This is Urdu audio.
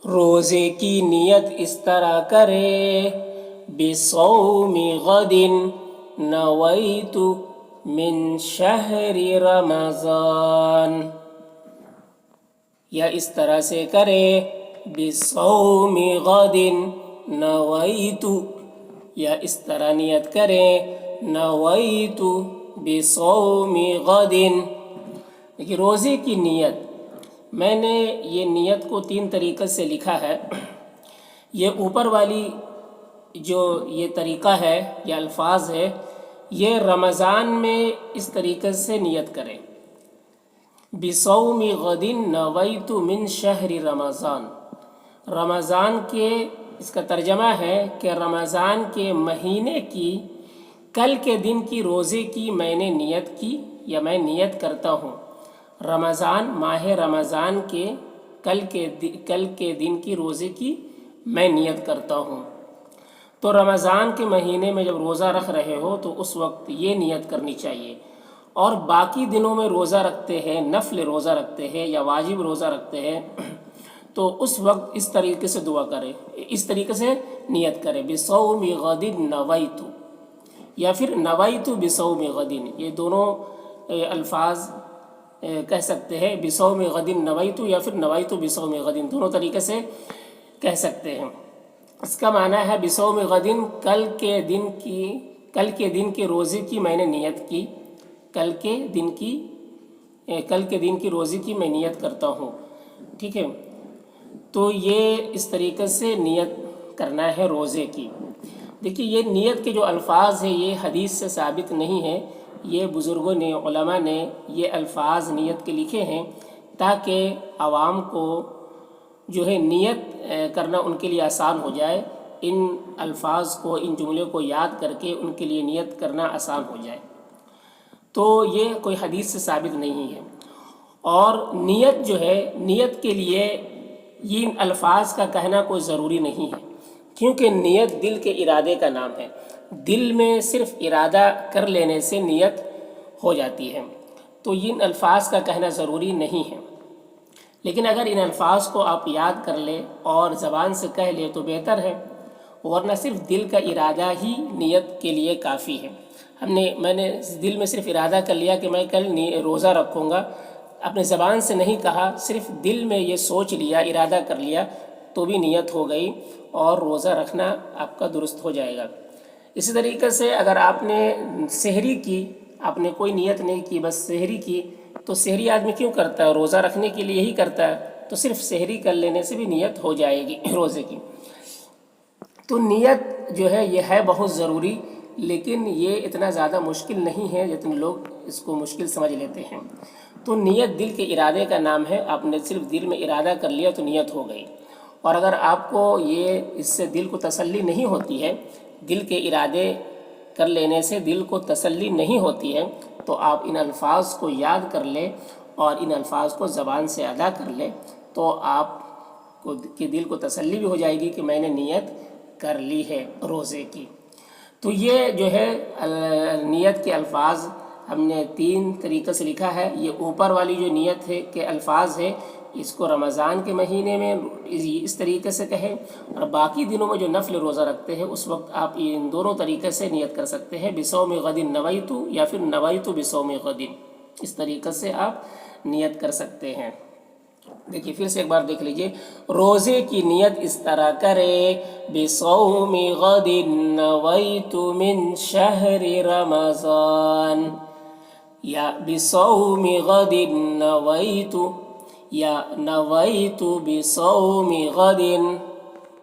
روزے کی نیت اس طرح کرے، بصوم غد نویت من شہر رمضان، یا اس طرح سے کرے بصوم غد نویت، یا اس طرح نیت کرے نویت بصوم غد۔ دیکھیے روزے کی نیت، میں نے یہ نیت کو 3 طریقے سے لکھا ہے۔ یہ اوپر والی جو یہ طریقہ ہے، یہ الفاظ ہے، یہ رمضان میں اس طریقے سے نیت کریں، بصوم غد نویت من شہر رمضان۔ رمضان کے، اس کا ترجمہ ہے کہ رمضان کے مہینے کی کل کے دن کی روزے کی میں نے نیت کی، یا میں نیت کرتا ہوں۔ رمضان، ماہ رمضان کے کل کے دن کی روزے کی میں نیت کرتا ہوں۔ تو رمضان کے مہینے میں جب روزہ رکھ رہے ہو تو اس وقت یہ نیت کرنی چاہیے، اور باقی دنوں میں روزہ رکھتے ہیں، نفل روزہ رکھتے ہیں یا واجب روزہ رکھتے ہیں، تو اس وقت اس طریقے سے دعا کرے، اس طریقے سے نیت کرے، بصوم غد نویت، یا پھر نویت بصوم غد۔ یہ دونوں الفاظ کہہ سکتے ہیں، بصوم غد نویت یا پھر نویت بصوم غد، دونوں طریقے سے کہہ سکتے ہیں۔ اس کا معنی ہے بصوم غد، کل کے دن کے روزے کی میں نے نیت کی، کل کے دن کی روزے کی میں نیت کرتا ہوں، ٹھیک ہے۔ تو یہ اس طریقے سے نیت کرنا ہے روزے کی۔ دیکھیے یہ نیت کے جو الفاظ ہیں یہ حدیث سے ثابت نہیں ہے، یہ بزرگوں نے، علماء نے یہ الفاظ نیت کے لکھے ہیں تاکہ عوام کو جو ہے نیت کرنا ان کے لیے آسان ہو جائے، ان الفاظ کو، ان جملوں کو یاد کر کے ان کے لیے نیت کرنا آسان ہو جائے۔ تو یہ کوئی حدیث سے ثابت نہیں ہے۔ اور نیت جو ہے، نیت کے لیے ان الفاظ کا کہنا کوئی ضروری نہیں ہے، کیونکہ نیت دل کے ارادے کا نام ہے۔ دل میں صرف ارادہ کر لینے سے نیت ہو جاتی ہے، تو ان الفاظ کا کہنا ضروری نہیں ہے۔ لیکن اگر ان الفاظ کو آپ یاد کر لیں اور زبان سے کہہ لیں تو بہتر ہے، ورنہ صرف دل کا ارادہ ہی نیت کے لیے کافی ہے۔ میں نے دل میں صرف ارادہ کر لیا کہ میں کل روزہ رکھوں گا، اپنے زبان سے نہیں کہا، صرف دل میں یہ سوچ لیا، ارادہ کر لیا، تو بھی نیت ہو گئی اور روزہ رکھنا آپ کا درست ہو جائے گا۔ اسی طریقے سے اگر آپ نے سحری کی، آپ نے کوئی نیت نہیں کی، بس سحری کی، تو سحری آدمی کیوں کرتا ہے؟ روزہ رکھنے کے لیے ہی کرتا ہے، تو صرف سحری کر لینے سے بھی نیت ہو جائے گی روزے کی۔ تو نیت جو ہے یہ ہے بہت ضروری، لیکن یہ اتنا زیادہ مشکل نہیں ہے جتنے لوگ اس کو مشکل سمجھ لیتے ہیں۔ تو نیت دل کے ارادے کا نام ہے، آپ نے صرف دل میں ارادہ کر لیا تو نیت ہو گئی۔ اور اگر آپ کو اس سے دل کو تسلی نہیں ہوتی ہے، دل کے ارادے کر لینے سے دل کو تسلی نہیں ہوتی ہے، تو آپ ان الفاظ کو یاد کر لیں اور ان الفاظ کو زبان سے ادا کر لیں، تو آپ کے دل کو تسلی بھی ہو جائے گی کہ میں نے نیت کر لی ہے روزے کی۔ تو یہ جو ہے نیت کے الفاظ ہم نے 3 طریقے سے لکھا ہے۔ یہ اوپر والی جو نیت ہے کے الفاظ ہے، اس کو رمضان کے مہینے میں اس طریقے سے کہیں، اور باقی دنوں میں جو نفل روزہ رکھتے ہیں اس وقت آپ ان دونوں طریقے سے نیت کر سکتے ہیں، بصوم غد نویت یا پھر نویت بصوم غد، اس طریقے سے آپ نیت کر سکتے ہیں۔ دیکھیے پھر سے ایک بار دیکھ لیجئے، روزے کی نیت اس طرح کرے، بصوم غد نویت من شہر رمضان، یا بصوم غد نویت، یا نویت بصوم غد